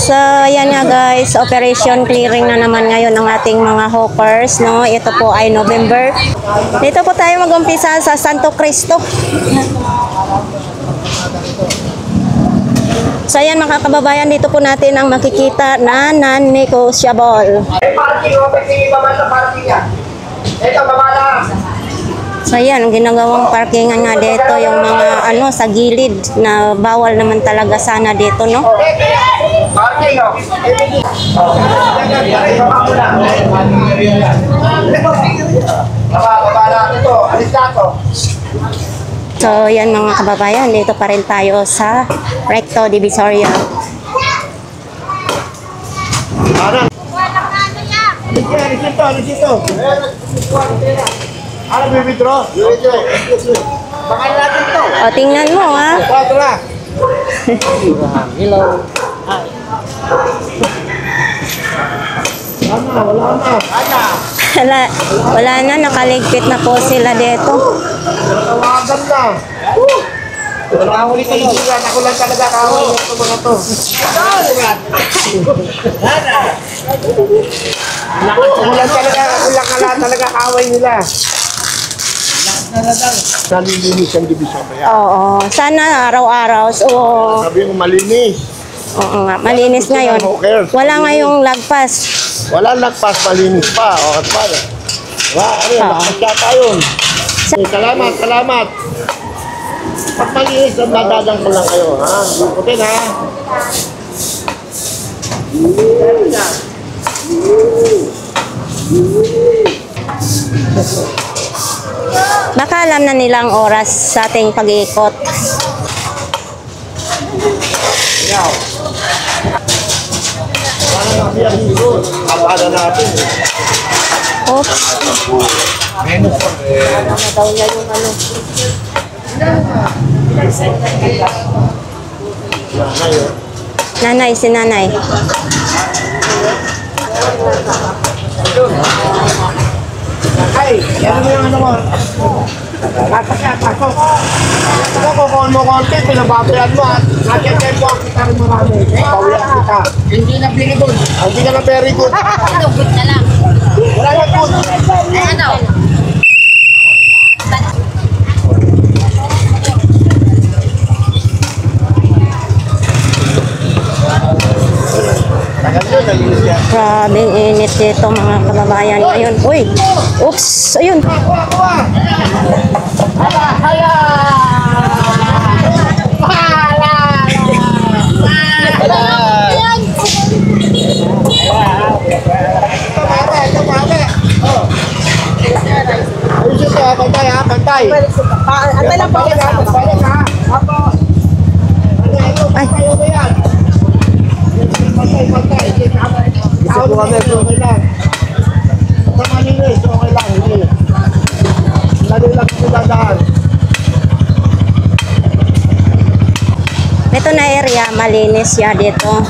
So, ayan nga guys, operation clearing na naman ngayon ng ating mga hawkers, no? Ito po ay November. Dito po tayo mag-umpisa sa Santo Cristo. So, ayan mga kababayan, dito po natin ang makikita na non-negotiable. So, ayan, ang ginagawang parkingan nga dito, yung mga sa gilid na bawal naman talaga sana dito, no? So, yan mga kababayan, dito pa rin tayo sa Recto Divisoria. Ano bibidro? Bakal natin to. O, tingnan mo, ha? Ito na. Hello. Wala na, nakaligpit na po sila dito. Tawagan na. Nakahuli kayo sila. Ako lang talaga kahuli ito mga to. Ako lang talaga kaway nila. Nalilinis ang division ba yan? Oo, sana araw-araw. So, sabi mo malinis. oo nga, malinis ngayon. Wala ngayong lagpas. Wala lagpas, malinis pa. O, at pa. Ano yun, lagpas yata yun. Salamat. Pag malinis, dadadang ko lang kayo, ha? Putin, ha? Baka alam na nilang oras sa ating pag-iikot. Abala natin. Oops. Ano daw niya yung ano? Nanay, si nanay. Ay, yan mo yung ano mo. Pasok. Ito, kukuhan mo konti, pinababayan mo at nakit kayo po ang kita rin marami. Pawiyak kita. Hindi na very good. Hindi ka na very good. Ano, good na lang. Wala na good. Ay, ano? Grabe init dito mga kababayan ngayon. Uy! Oops! Ayun! Ayos ito, pantay ha, pantay. Antay lang po. Pantay ha. Ay. Pantay. Isa po kami. Okay lang. Sa malinis, okay lang. Lalo lang kami dadaan. Ito na area, malinis siya dito.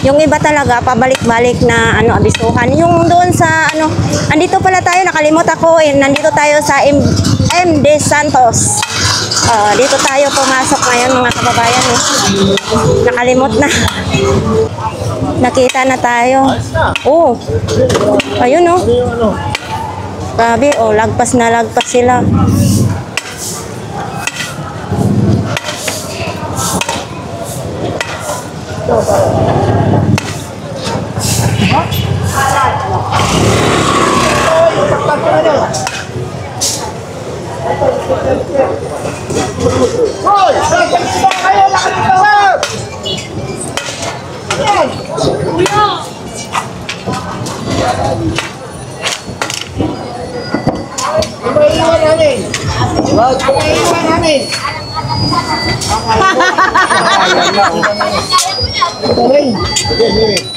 Yung iba talaga, pabalik-balik na abisuhan. Yung doon sa andito pala tayo, nakalimot ako. Nandito tayo sa MD Santos. Dito tayo pumasok ngayon mga kababayan. Nakalimot na. Nakita na tayo. Oh. Ayun oh. Grabe, lagpas na lagpas sila.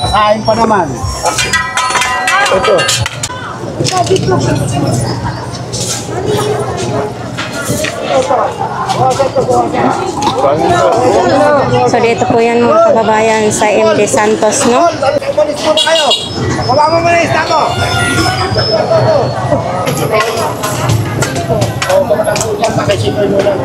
Kain pa naman. Ito. So dito po yan mga kababayan sa MD Santos, no? Malis muna kayo. Wala mo malis ako. Pakisipoy mo lang.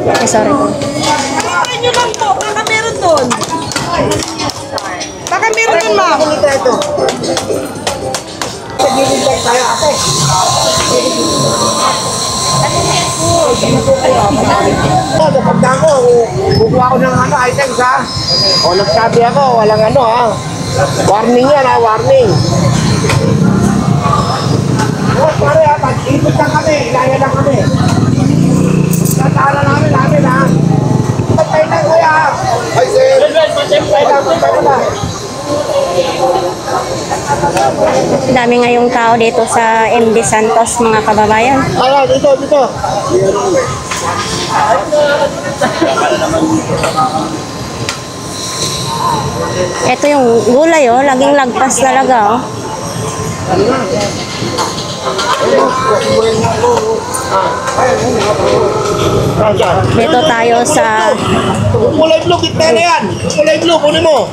Ay, sorry po. Ay, nyo lang po. Baka meron doon. Baka meron doon, ma'am. Napagda ko, kukuha ko ng items ha. O nagsabi ako, walang ha. Warning yan warning. O pare pag-ipot lang kami, ilaya lang kami. Tatala namin ha. Patay lang kuya. Ay sir. Patay lang. Dami ngayong tao dito sa MD Santos, mga kababayan. Tara, dito. Ito yung gulay, laging lagpas talaga, Dito tayo sa kulay blue, kita na yan. Kulay blue, kunin mo.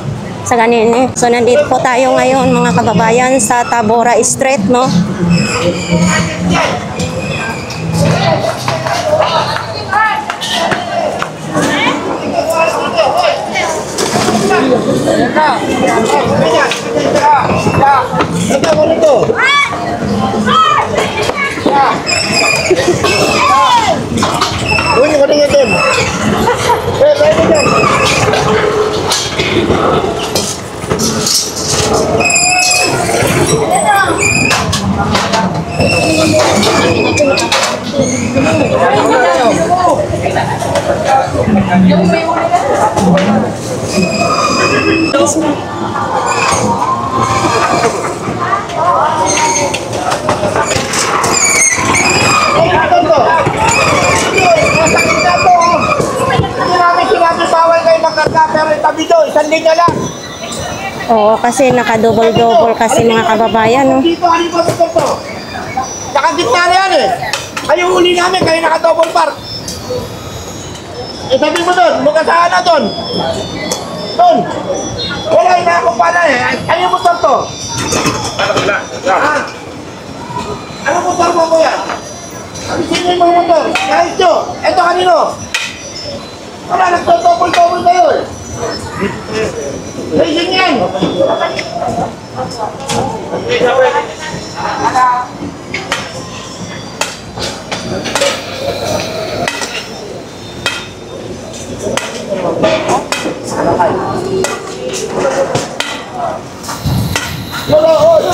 sa ganini. So nandito po tayo ngayon, mga kababayan, sa Tabora Street, no? Isang linya lang. Oo, kasi naka-double-double kasi, mga kababayan, no? Dito, ano ba ito to? Nakagitna na yan Ayaw uli namin, kayo naka-double park. Sabi mo doon, magkasaan na doon. Doon. Wala, inaakong pala Ayaw mo to. Ano motor mo ko yan? Sino yung mga motor? Kahit nyo. Ito kanino? Wala, nagto-double-double kayo Racing yan!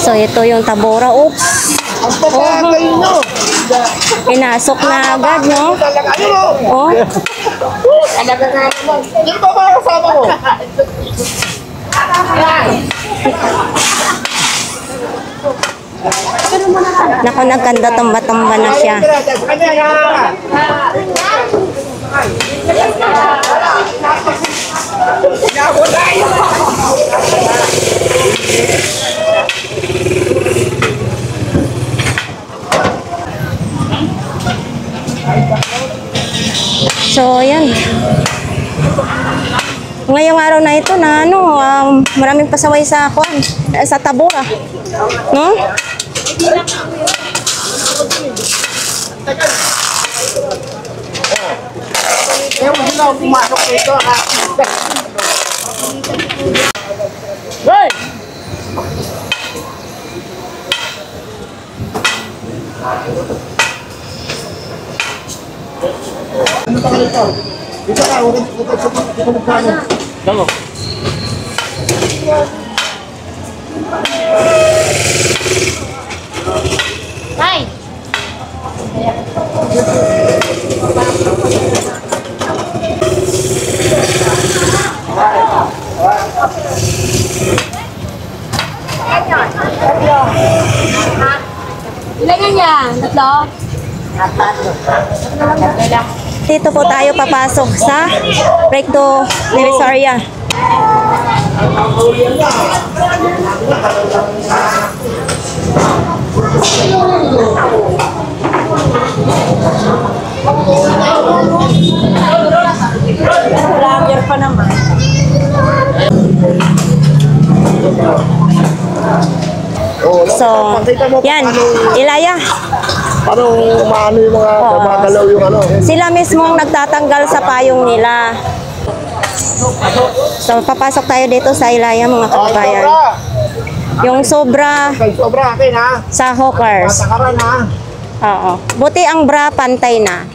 So ito yung Tabora. Oops! Ang papagay nyo! Pinasok na agad, no? Talaga, ayun Oh, Talaga nga naman. Yan ba mga kasama ko? naku, nagkanda tamba-tamba na siya. So, yan. Ngayong araw na ito na maraming pasaway sa sa Tabora. No? Kaya mo sila pumasok dito Hey! Ano pa dito? Dito ka, huwag ka magkano. Dalo. Ay! Ilan yan? Tatlo? Dito po tayo papasok sa Recto Divisoria. Vlogger pa naman. So, yan, Ilaya. Parang umaano yung mga gumagalaw yung ano. Sila mismo ang nagtatanggal sa payong nila. So, papasok tayo dito sa Ilaya, mga kababayan. Sobra! Yung sobra Kay sobra akin ha. sa hawkers. Patakaran ha. Oo. Buti ang bra pantay na.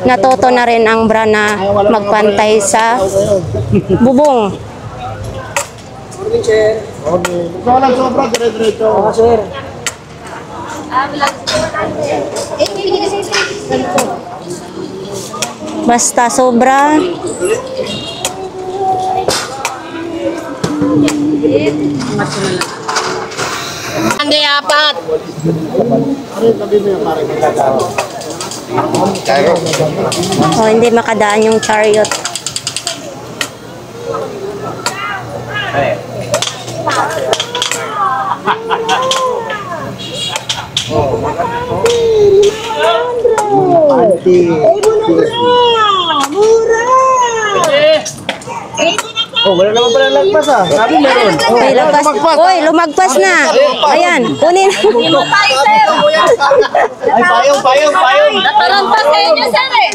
Natuto na rin ang bra na magpantay sa bubong. Okay. Ikaw lang sobra, dire-diretso. Sir. Basta sobra. Hindi, apat. Ano yung sabi mo yung pare? O, hindi makadaan yung chariot. Oh, wala naman pala lagpas ha. Sabi meron. Uy, lagpas. Uy, lumagpas na. Ayan, kunin. Ay, payong. Natalampas kayo niya, sir eh.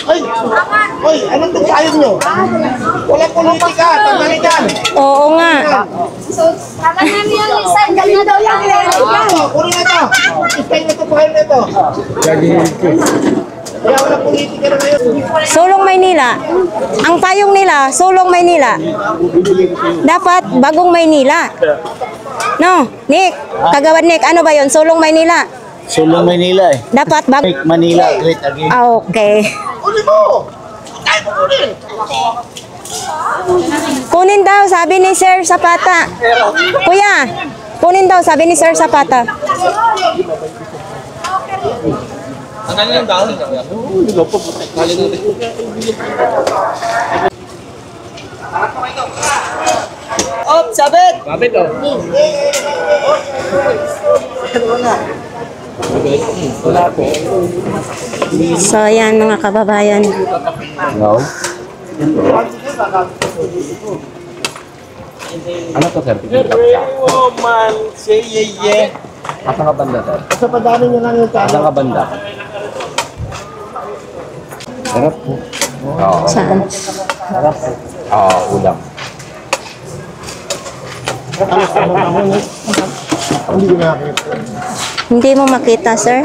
Ay! Uy, anong itong payong nyo? Walang politika, tanggalin yan. Oo nga. Kaka namin yung isa, ganyan daw yung Ito, kunin na ito. Istay na ito, payong na ito. Kaya walang politika na ngayon. Sulong Maynila. Ang payong nila, Sulong Maynila. Dapat Bagong Maynila. No, Nick. Kagawad Nick, ano ba yon? Sulong Maynila. Sulong Manila eh. Dapat Great Manila, great again. Okay. Kunin mo! Ay mo kunin! Kunin daw, sabi ni Sir Zapata. Kuya, kunin daw, sabi ni Sir Zapata. Op, sabit! So, ayan mga kababayan. No? Ano to, sir? Woman, say yeah. Asa ka banda, sir? Sa padami nyo lang yung Asa talo. ka banda? Sarap po. Oo. Saan? Sarap po. Oo, ulam. Hindi ko nakakita. Hindi mo makita, sir?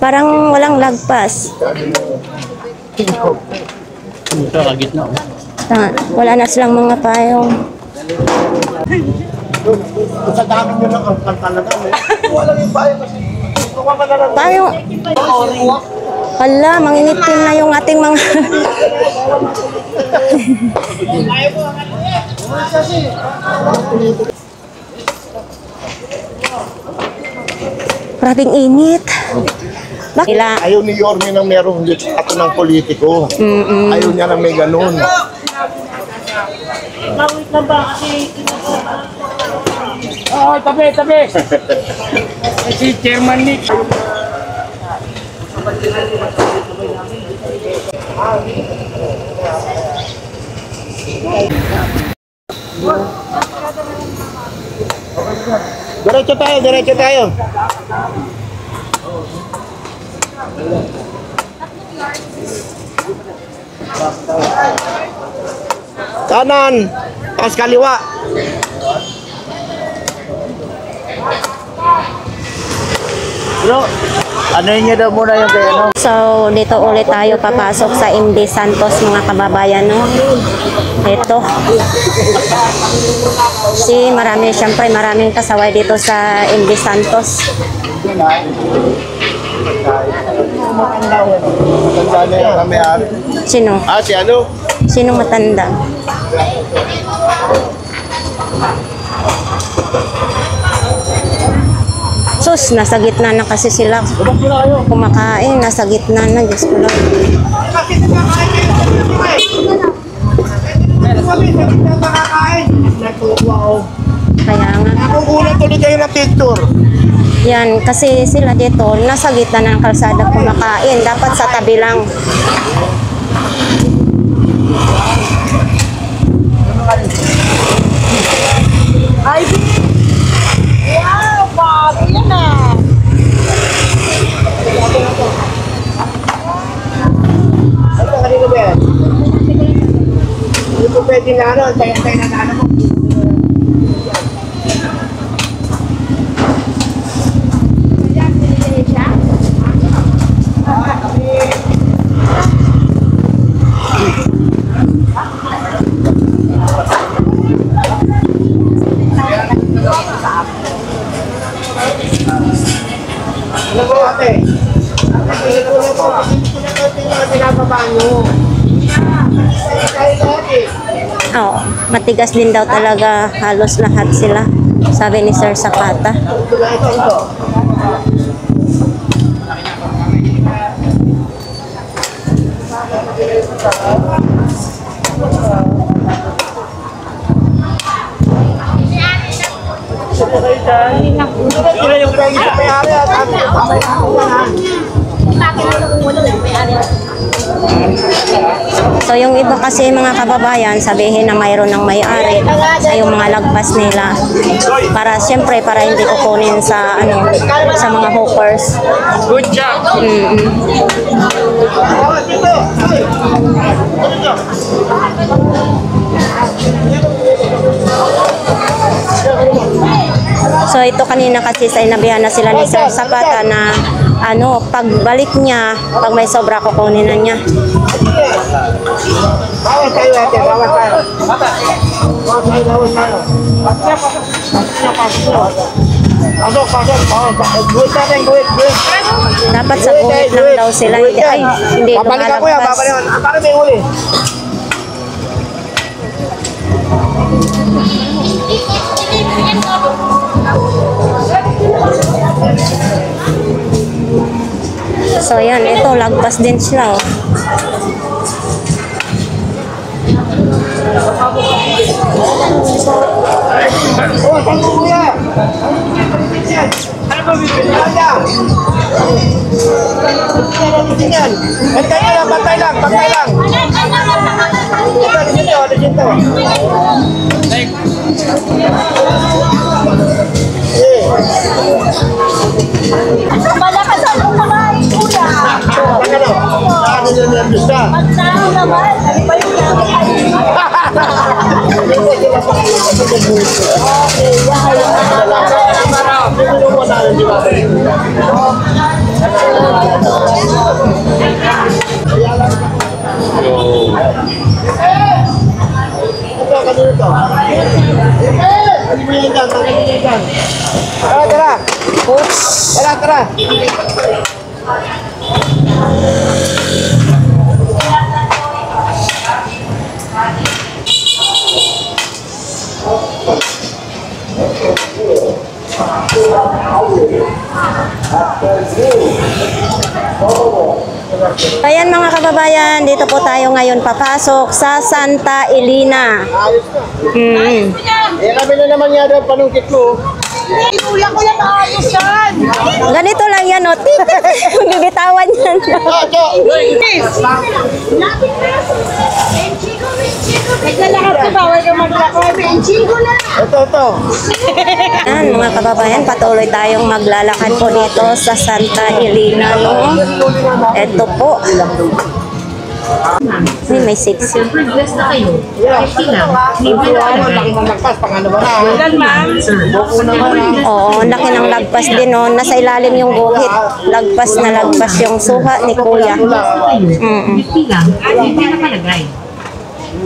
Parang walang lagpas. Wala na silang mga payong. Sa dami nyo lang ang talaga. Wala yung bayo kasi. Ito ka pala lang. Payong. Hala, mangingitim na yung ating mga... Grabing init. Bakit? Ayaw ni Yorme nang merong litrato ng politiko. Ayaw niya nang may ganun. Tabi. Si Chairman Nick. Diretso tayo. Kanan, tapos kaliwa. Bro, ano niya daw muna yung kay ano? So, dito ulit tayo papasok sa MD Santos, mga kababayan, no? Ito. Siyempre, maraming kasaway dito sa MD Santos. Matanda na yung kamay-ari. Sino? Si ano? Sinong matanda? Sus, nasa gitna na kasi sila kumakain. Nasa gitna na, Diyos ko lang. Kaya nga. Nakukulat ulit kayo ng picture. Yan, kasi sila dito, nasa gitna ng kalsada kumakain. Dapat sa tabi lang. ano, tayo na ano mo. Ano po ate? Ate, tulong po. Ate, yung pinapaba nyo. Oo, matigas din daw talaga halos lahat sila. Sabi ni Sir Zapata. Sila yung may-ari at So yung iba kasi mga kababayan, sabihin na mayroon ng may-ari sa yung mga lagpas nila. Para siyempre para hindi kukunin sa ano sa mga hawkers. Good job. So ito kanina kasi sinabihan na sila ni Sir Zapata na ano, pagbalik niya, pag may sobra kukunin na niya. Bawas tayo ate, bawas tayo. Bawas tayo. Pasok. Guhit natin, guhit. Dapat sa guhit lang daw sila. Hindi Babalikan ko yan, lumalagpas. babalikan. Bakit may huli? So yan, ito lagpas din sila. Oh. Oh, saan mo kuya? Ano ba bibili? Yan. Bantay lang. Dito. Malakas ang kumain, kuya. Ano yung nervous ka? Magtao naman. Ano ba yung Tara. Tara. Ayan mga kababayan, dito po tayo ngayon papasok sa Santa Elena. Ayos na. Eh, kami na naman yan ang panungkit mo. kuya ko yan ayos yan? Ganito lang yan, no? Bibitawan yan. Naglalakad ka, bawal ka maglakad. Benchigo na. Ito. Yan, mga kababayan, patuloy tayong maglalakad po dito sa Santa Elena, no? Ito po. May six. Siyempre, blessed na kayo. Kasi lang, libre na Laki kalagay. ng lagpas, pang ano ba na? Buko naman ha. Oo, laki ng lagpas din, no? Nasa ilalim yung guhit. Lagpas na lagpas yung suha ni Kuya. Libre lang, libre na kalagay.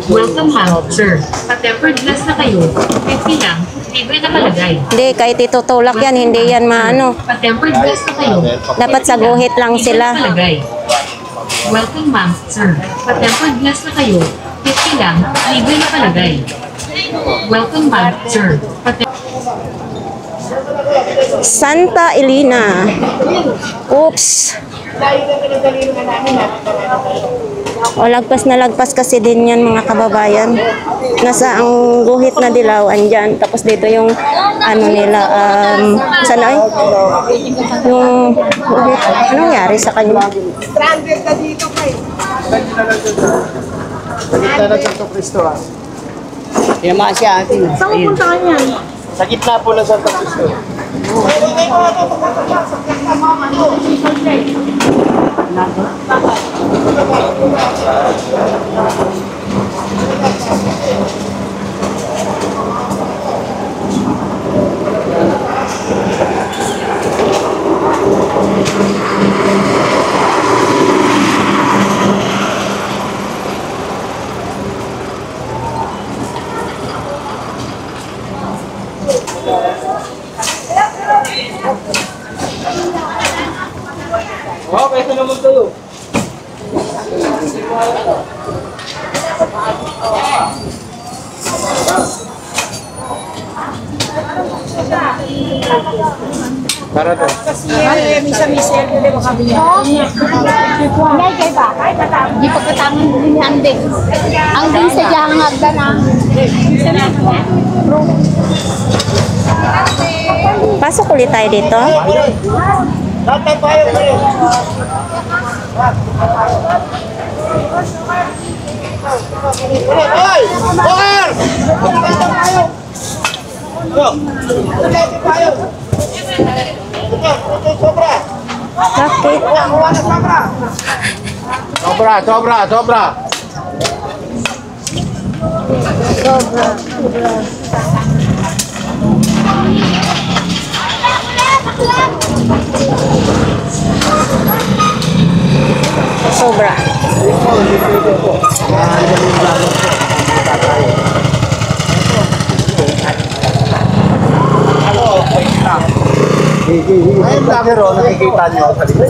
Welcome, ma'am, sir. Pa-tempered glass na kayo. 50 lang, libre na kalagay. Hindi, kahit itutulak yan, hindi yan maano. Pa-tempered glass na kayo. Dapat sa guhit lang Libre sila. na kalagay. Welcome, ma'am, sir. Pa-tempered glass na kayo. 50 lang, libre na kalagay. Welcome, ma'am, sir. Santa Elena. Oops. O, lagpas na lagpas kasi din yan mga kababayan. Nasa ang guhit na dilaw, andyan. Tapos dito yung ano nila, saan ay? Yung guhit. Anong nangyari sa kanya? Stranded na dito kayo. Sa gitna ng Santo Cristo ha. Saan pupunta ka niyan? Sa gitna po ng Santo Cristo. Okay, ito naman kayo. Para to. Di pagkatangan din ang din. Ang din sa diyang hagdan ang. Pasok ulit tayo dito. Lahat ng bayan mo rin. Hoy! Bokar! Sobra! Bakit? Sobra! Sobra. Ayun lang, pero nakikita nyo sa likod.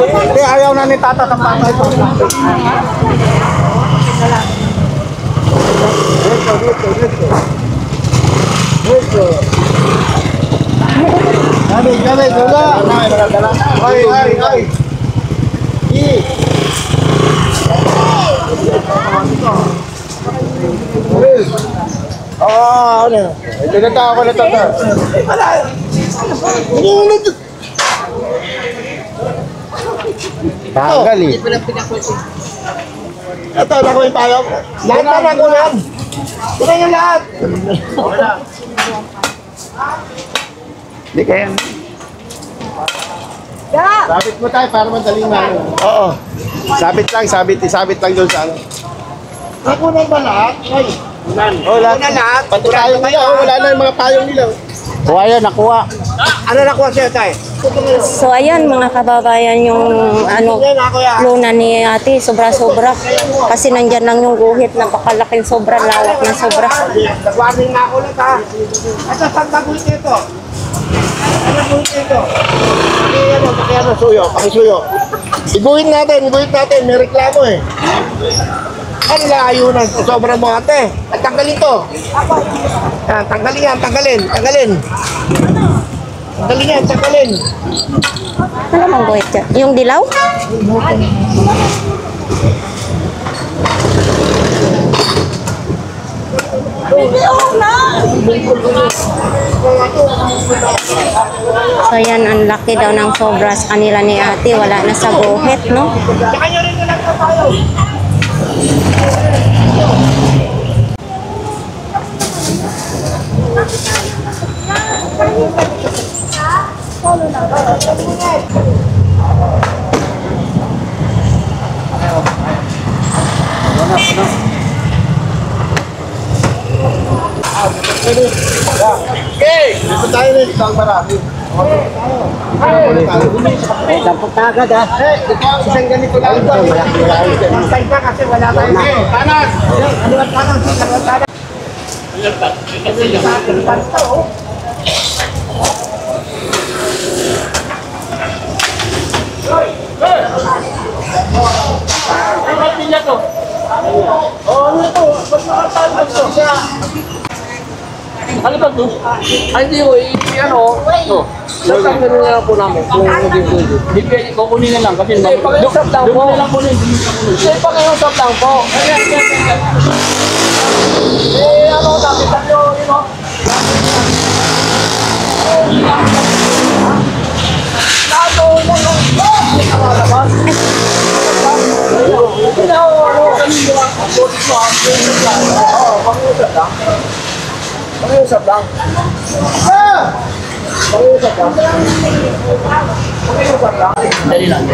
Hindi, ayaw na ni Tata ng papa ito. Dito. Kami, dula. Ay. Ano? Tinata ako na tata. Tanggal eh. Ito, ako yung tayo. Lahat na nagulan. Ito yung lahat. Hindi kaya. Sabit mo tayo para madaling na. Oo. Sabit lang doon sa ano. Nakunan ba lahat? Ay. Oh, lahat. Pati tayo nila. Wala na yung mga payong nila. O ayun, nakuha. Ano nakuha sa'yo, tay? So ayan mga kababayan yung luna ni ate, sobra-sobra. Kasi nandyan lang yung guhit, napakalaking sobra, lawak ng sobra. Nag-warning na ako ulit ha. Ito, saan naguhit nito? Ano naguhit nito? Pakiyano, suyo. Pakisuyo. Iguhit natin. May reklamo eh. Ano layo na sobrang mo ate? At tanggalin to. Yan, tanggalin. Tanggalin. Ano mang guhit dyan? Yung dilaw? So yan, ang laki daw ng sobra sa kanila ni ate. Wala na sa guhit, no? Saka nyo rin lang ito tayo. Okay, dito tayo rin. Isang marami. Dampot na agad ha. Isang ganito lang ito. Isang pa kasi wala tayo. Tanas! Tanas! Ano ba ito? Ay, hindi ko. Ano? Ito. Sasang ganun na lang po namin. Kung hindi pwede. Hindi pwede. Kukunin na lang. Kasi pag-usap lang po. Doon lang po. Hindi, pag-usap lang po. Eh, ano, dapat tayo, you know? Lato, Pag-usap lang. Dali lang.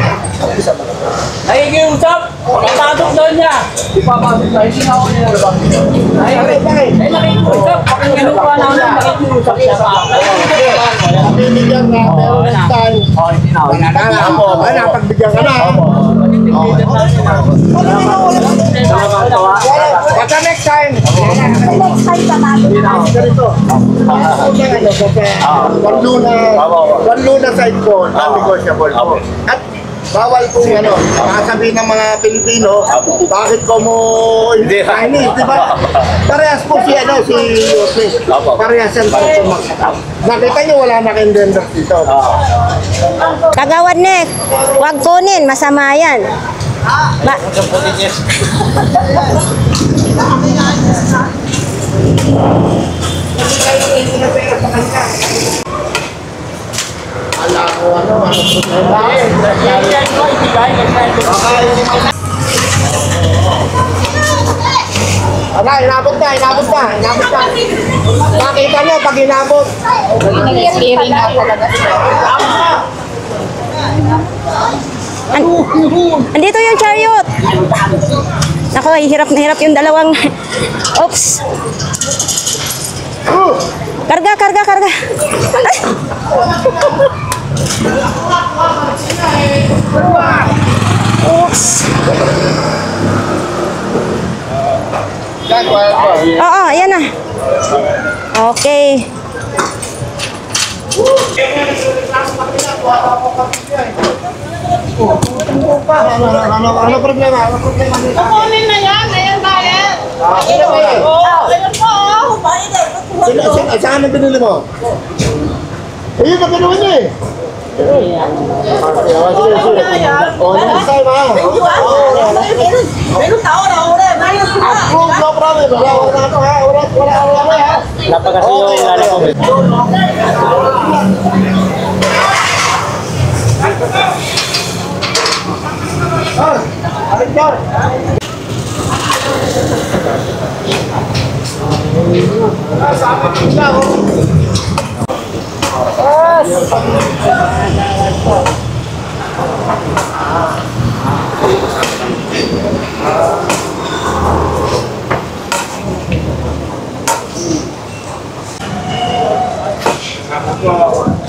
Nakikiusap! Papasok daw niya! Ipapasok tayo. Sinaw niya na ba? Nakikiusap! Kinuha na ako nakikiusap siya sa akin. Pagbibigyan na, pero next time. Hindi na. Pagbigyan ka na. Salamat po. ano, kasi one luna side po, non-negotiable po. At bawal kung ano, makasabihin ng mga Pilipino, bakit ko mo hindi Chinese, di ba? Parehas po si Yosef. Parehas yan para pumakataw. Nakita nyo, wala na kayong vendors dito. Kagawad Nick, huwag kunin, masama yan. Ala ko ano problema. Ala, inabot na. Nakita nyo pag inabot. Nag-hearing nga talaga. Andito yung chariot. Nako, hirap na hirap yung dalawang. Oops. Karga. Ay! Oops. Oo, ayan na. Okay. Ano problema? Kukunin na yan. Ayan bayad. Ayan po. Saan ang binili mo? Ayun, napinawa niya eh. Sige. Next time ha. Approve, no problem. Wala na ito ha. Wala ha. Napakasi yung lalo ko. Alin dyan? Sa akin sila oh.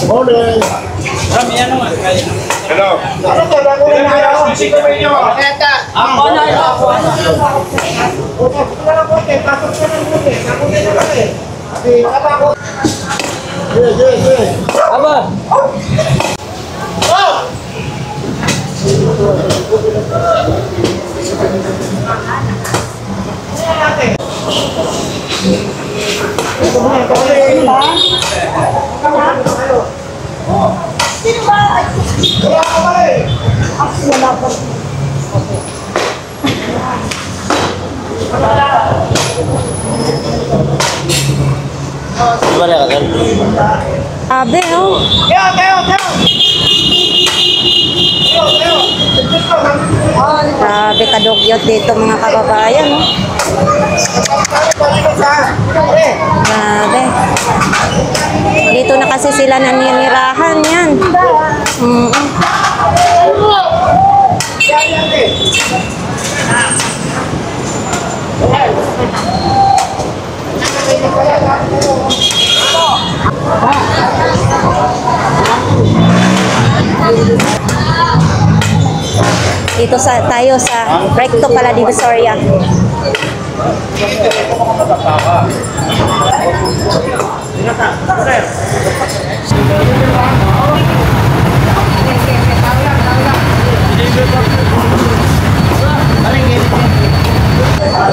Morning. Hello. Ano ka ba kung ano? Eta. Ako na. Pasok ka ng konti. Nakunin na lang eh. Aba ako. Sige. Aba. Oh! Gimana kan? Abe, oh. Grabe kadugyot dito mga kababayan, oh. Grabe. Dito na kasi sila naninirahan yan. Dito tayo sa Recto pala Divisoria.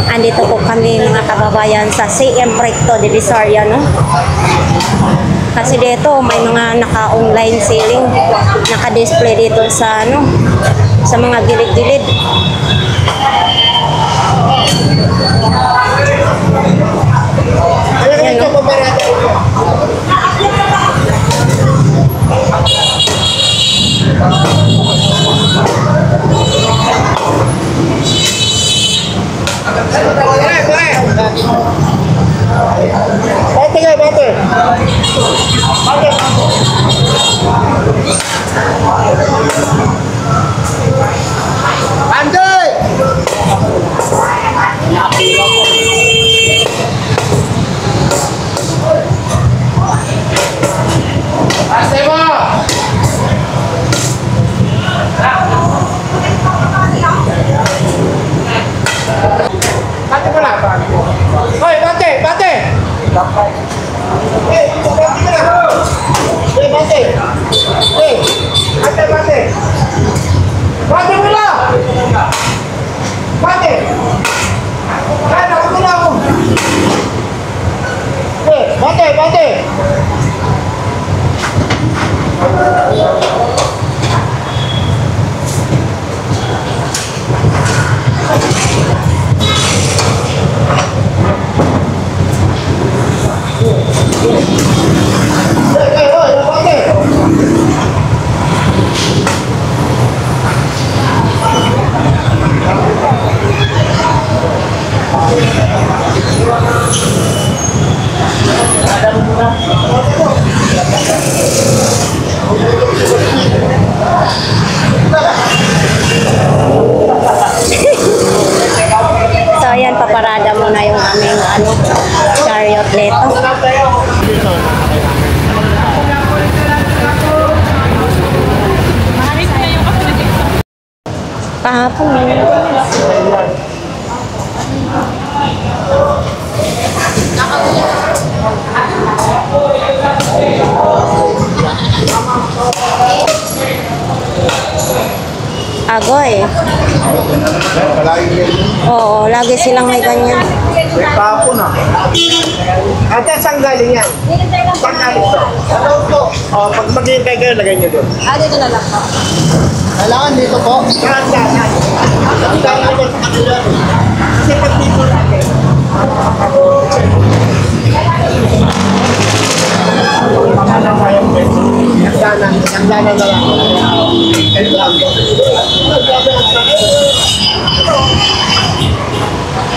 Andito po kami mga kababayan sa CM Recto Divisoria, no? Kasi dito may mga naka-online selling, naka-display dito sa sa mga gilid-gilid. Ayan, no? Bate. Anjay! Agoy. Oo, lagi silang may ganyan. Tapo na. Ate, saan galing yan? Saan galing ito? Oh, pag maghihintay kayo, lagay niyo doon. Dito na lang po. Kailangan dito po. Saan? Saan galing sa kanila? Kasi pag dito natin. Hangganan na lang.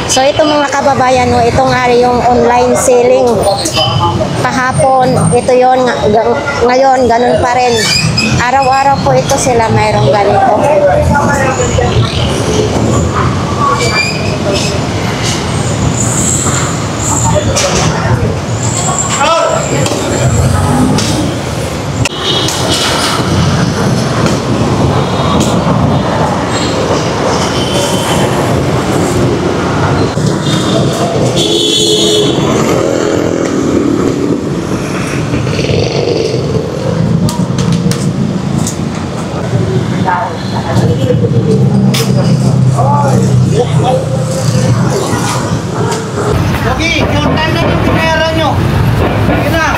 So ito mga kababayan, no, ito nga yung online selling. Kahapon, ito yon, ngayon, ganun pa rin. Araw-araw po ito sila mayroong ganito. Okay, short time na yung pera nyo. Sige na.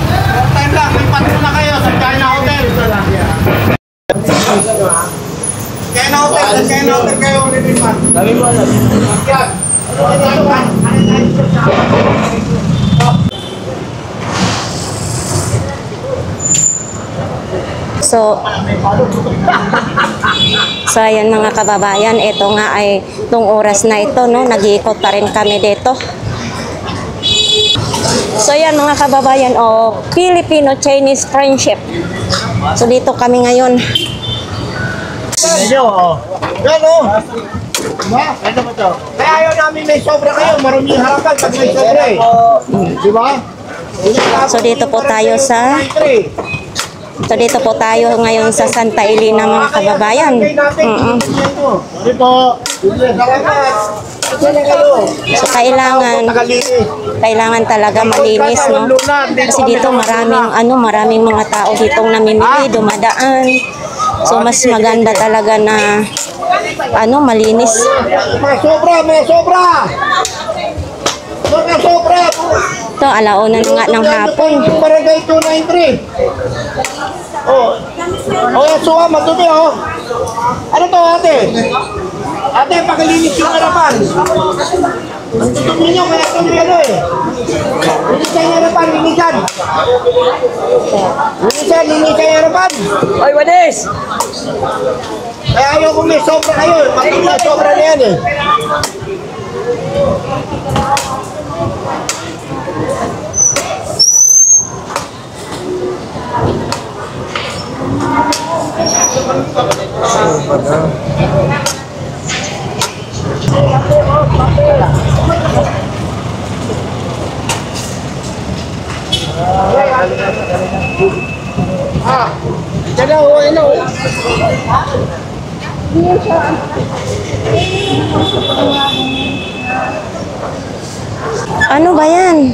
Short time lang, lipat muna kayo sa China Hotel. China Hotel, sa China Hotel kayo ulitin. Sabi mo alam. Yan. So ayan mga kababayan, ito nga ay itong oras na ito, no, nag-iikot pa rin kami dito. So yan mga kababayan, Filipino-Chinese friendship. So dito kami ngayon. Yan o. Diba? Ito mo to. Kaya ayaw namin may sobra kayo, marunong harapan pag may sobra eh. Diba? So dito po tayo sa ngayon sa Santa Elena mga kababayan. Sorry po. So kailangan talaga malinis, no? Kasi dito maraming mga tao ditong namimili, dumadaan. So mas maganda talaga na malinis. May sobra. Ito, alauna na nga ng hapon. Barangay 293. Oh, suha, matubi oh. Ano to ate? Ate, pakilinis yung harapan. Tutubi nyo, kaya tubi eh. Linisan yung harapan, linisan. Linisan yung harapan. Oy, Wanis! Kaya ayaw kung may sobra kayo. May sobra na yan eh. Ano ba yan?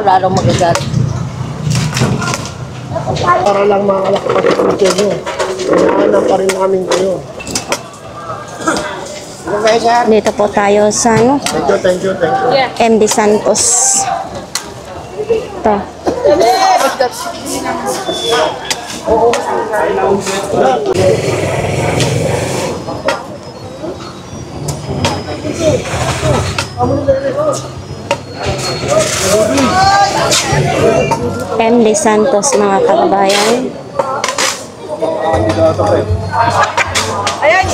Lalong magagat. Para lang mga kapatid nyo. Kailangan pa rin namin kayo. Dito po tayo sa Thank you. MD Santos. Ito. MD Santos mga kababayan. Ayan,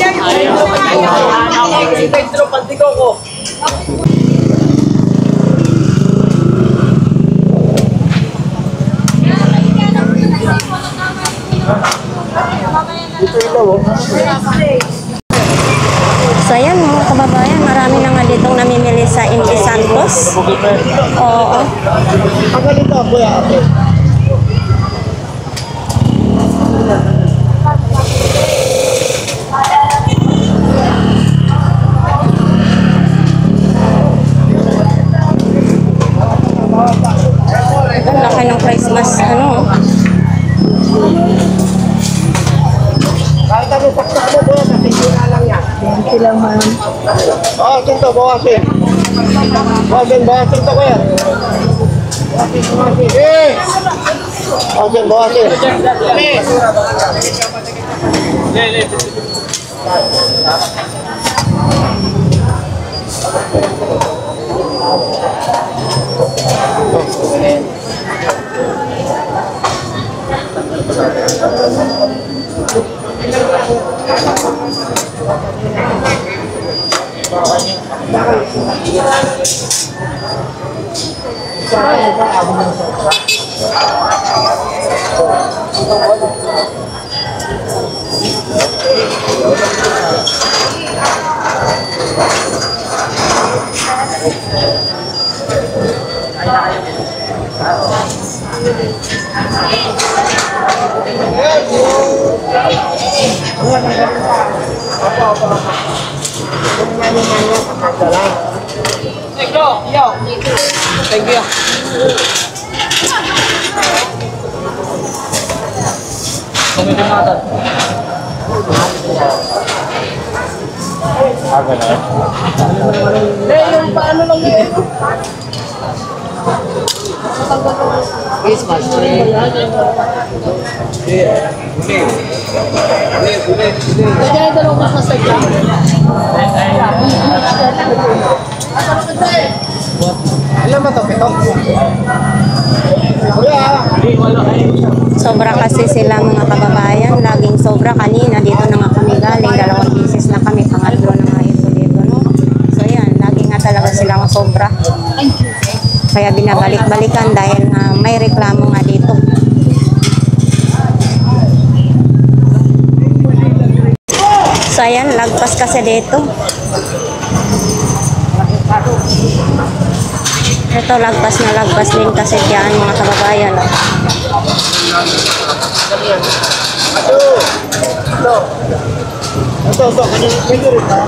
So ayan mga kababayan, marami na nga ditong namimili sa MD Santos. Oo. Ang ganito, kuya. Ang laki ng Christmas, ano. Kahit ano saksak mo, kuya, kasi sira lang yan. 20 lang man. Bawasin to, bawasin. Bawasin to, kuya. Bawasin. Eh! Bawasin. Thank you. Christmas tree. Ilan ba ito? Pito? Kuya! Sobra kasi sila mga kababayan, laging sobra. Kanina dito na nga kami galing, 2 beses na kami, pangatlo na nga ito dito, no? So yan, lagi nga talaga silang sobra. Kaya binabalik-balikan dahil may reklamo nga dito. So ayan, lagpas kasi dito. Ito, lagpas na lagpas din kasi dyan mga kababayan. Ito, kanina pwede rin ha?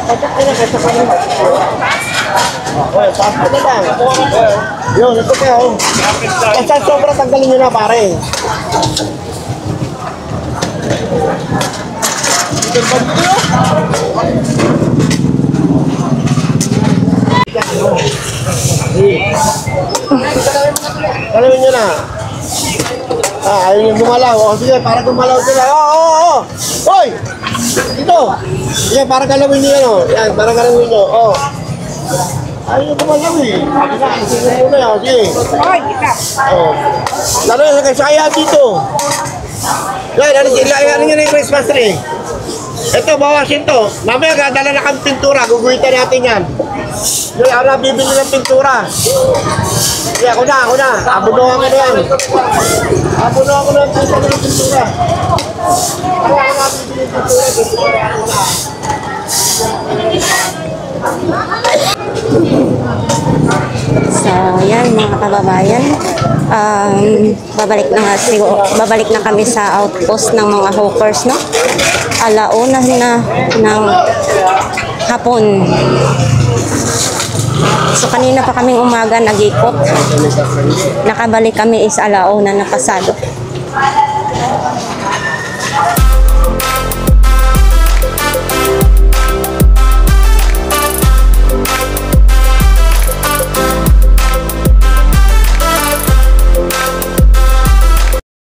Patok ka na kasi kanina. Okay, pasok na lang. Yun, ito kayo. Basta sobra tanggalin nyo na pare. Kalawin nyo na. Ayaw nyo gumalaw. O sige, para gumalaw sila. Oo. Hoy! Dito. Sige, para galawin nyo yan. Yan, para galawin nyo. Ayaw nyo gumalaw eh. Sige muna yan. Sige. Lalo yan sa kaya dito. Yan, ano nyo na yung Christmas tree? Ito, bawasin to. Mamaya gadala na kang pintura. Guguhitan natin yan. Yung ara bibili ng pintura. Sige, ako na. Abunuhan ko na yan. Abunuhan ko na yung pintura. Ako na bibili ng pintura. So, yan mga kababayan. Babalik na kami sa outpost ng mga hawkers, no? 1:00 na ng hapon. So, kanina pa kaming umaga nag-ikot. Nakabalik kami is 1:00 na pasado.